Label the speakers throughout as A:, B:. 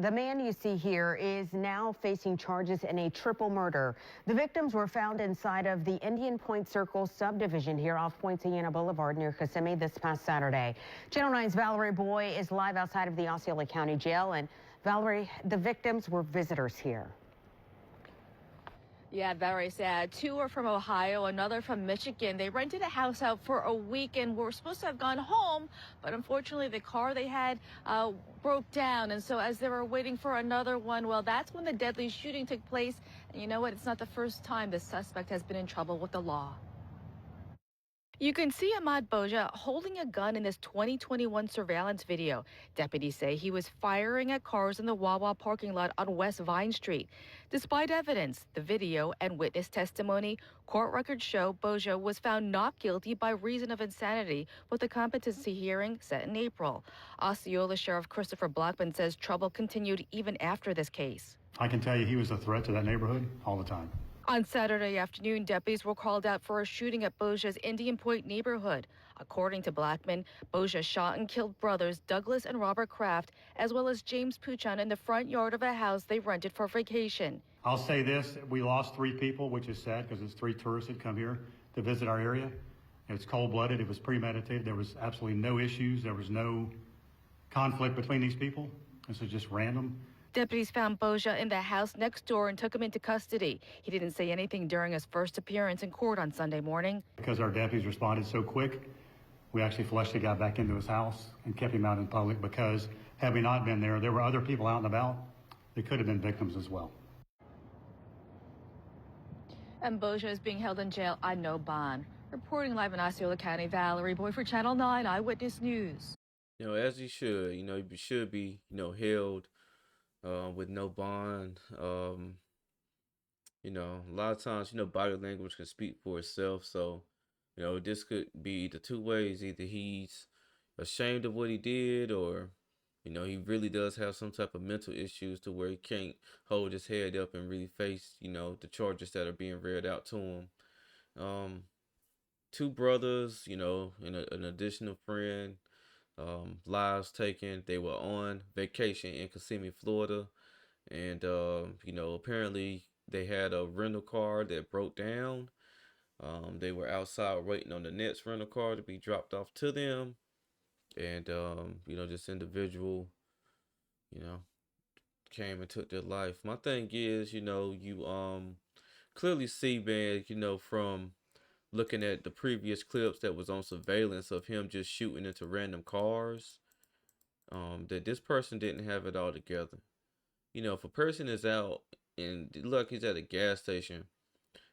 A: The man you see here is now facing charges in a triple murder. The victims were found inside of the Indian Point Circle subdivision here off Poinciana Boulevard near Kissimmee this past Saturday. Channel 9's Valerie Boy is live outside of the Osceola County Jail. And Valerie, the victims were visitors here.
B: Yeah, very sad. Two are from Ohio, another from Michigan. They rented a house out for a week and were supposed to have gone home, but unfortunately the car they had broke down. And so as they were waiting for another one, well, that's when the deadly shooting took place. And you know what? It's not the first time the suspect has been in trouble with the law. You can see Ahmad Boja holding a gun in this 2021 surveillance video. Deputies say he was firing at cars in the Wawa parking lot on West Vine Street. Despite evidence, the video and witness testimony, court records show Boja was found not guilty by reason of insanity with a competency hearing set in April. Osceola Sheriff Christopher Blackman says trouble continued even after this case.
C: I can tell you he was a threat to that neighborhood all the time.
B: On Saturday afternoon, deputies were called out for a shooting at Boja's Indian Point neighborhood. According to Blackman, Boja shot and killed brothers Douglas and Robert Kraft, as well as James Puchon in the front yard of a house they rented for vacation.
C: I'll say this, we lost 3 people, which is sad because it's 3 tourists that come here to visit our area. It's cold-blooded, it was premeditated, there was absolutely no issues, there was no conflict between these people. This was just random.
B: Deputies found Boja in the house next door and took him into custody. He didn't say anything during his first appearance in court on Sunday morning.
C: Because our deputies responded so quick, we actually flushed the guy back into his house and kept him out in public because had we not been there, there were other people out and about that could have been victims as well.
B: And Boja is being held in jail on no bond. Reporting live in Osceola County, Valerie Boy for Channel 9 Eyewitness News.
D: As he should, he should be, held with no bond. A lot of times, body language can speak for itself. So, this could be either 2 ways. Either he's ashamed of what he did or, he really does have some type of mental issues to where he can't hold his head up and really face, the charges that are being read out to him. 2 brothers, and an additional friend. Lives taken. They were on vacation in Kissimmee, Florida, and apparently they had a rental car that broke down. They were outside waiting on the next rental car to be dropped off to them, and this individual came and took their life. My thing is, you clearly see, man, from looking at the previous clips that was on surveillance of him just shooting into random cars, that this person didn't have it all together. If a person is out and look, he's at a gas station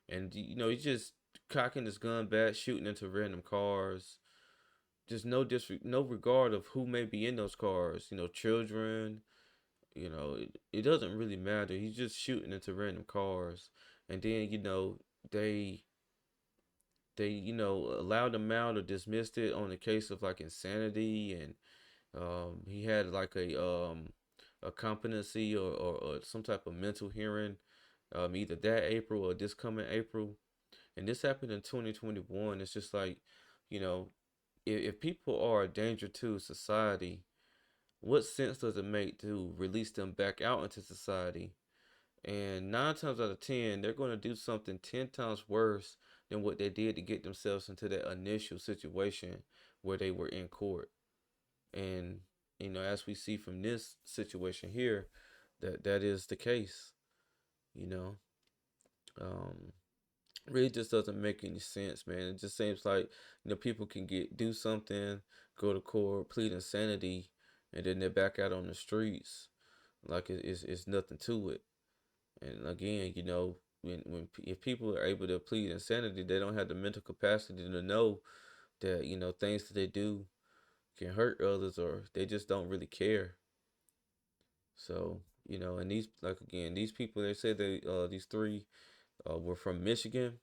D: and, he's just cocking his gun back, shooting into random cars, just no regard of who may be in those cars, children, it doesn't really matter. He's just shooting into random cars. And then, they allowed him out or dismissed it on the case of like insanity, and he had like a competency or some type of mental hearing, either that April or this coming April, and this happened in 2021. It's just like, if people are a danger to society, what sense does it make to release them back out into society? And 9 times out of 10, they're going to do something 10 times worse than what they did to get themselves into that initial situation where they were in court. And, as we see from this situation here, that is the case, really just doesn't make any sense, man. It just seems like, people can do something, go to court, plead insanity, and then they're back out on the streets like it's nothing to it. And again, if people are able to plead insanity, they don't have the mental capacity to know that, things that they do can hurt others, or they just don't really care. So, and these people, they said these 3 were from Michigan,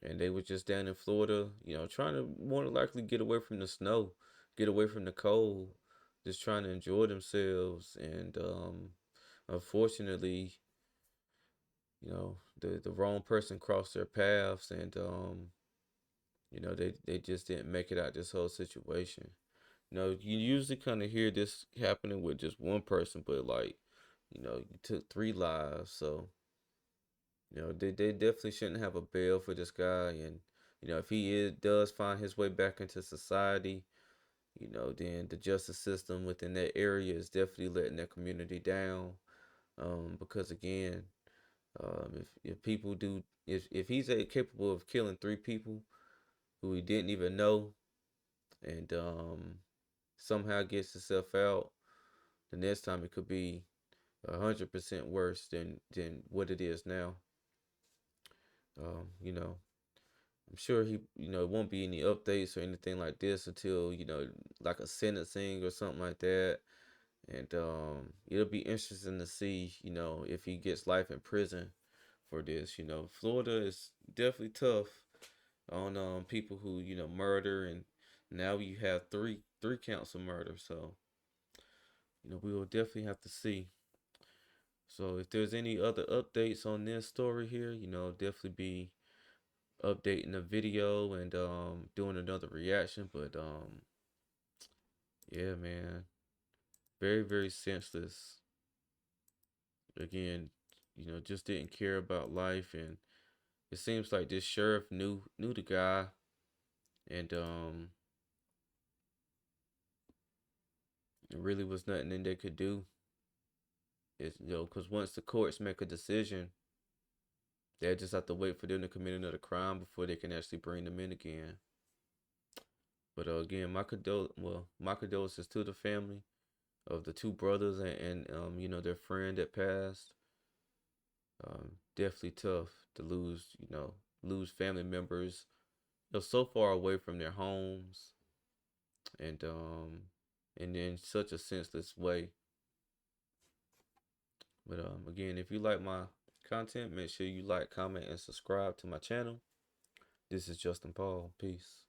D: and they were just down in Florida, trying to more than likely get away from the snow, get away from the cold, just trying to enjoy themselves. And unfortunately, the wrong person crossed their paths, and they just didn't make it out this whole situation. You usually kind of hear this happening with just one person, but like You took 3 lives. So, they definitely shouldn't have a bail for this guy. And, if does find his way back into society, then the justice system within that area is definitely letting that community down. Because again, if people do, if he's capable of killing 3 people who he didn't even know, and somehow gets himself out, the next time it could be 100% worse than what it is now. You know, I'm sure it won't be any updates or anything like this until like a sentencing or something like that. And it'll be interesting to see, if he gets life in prison for this. Florida is definitely tough on people who murder, and now you have three counts of murder. So we will definitely have to see. So if there's any other updates on this story here, definitely be updating the video and doing another reaction. But yeah, man, very very senseless. Again, just didn't care about life, and it seems like this sheriff knew the guy, and it really was nothing that they could do. It's because once the courts make a decision, they just have to wait for them to commit another crime before they can actually bring them in again. But again, my condolences to the family of the 2 brothers, and their friend that passed. Definitely tough to lose family members, so far away from their homes, and in such a senseless way. But again, if you like my content, make sure you like, comment, and subscribe to my channel. This is Justin Paul. Peace.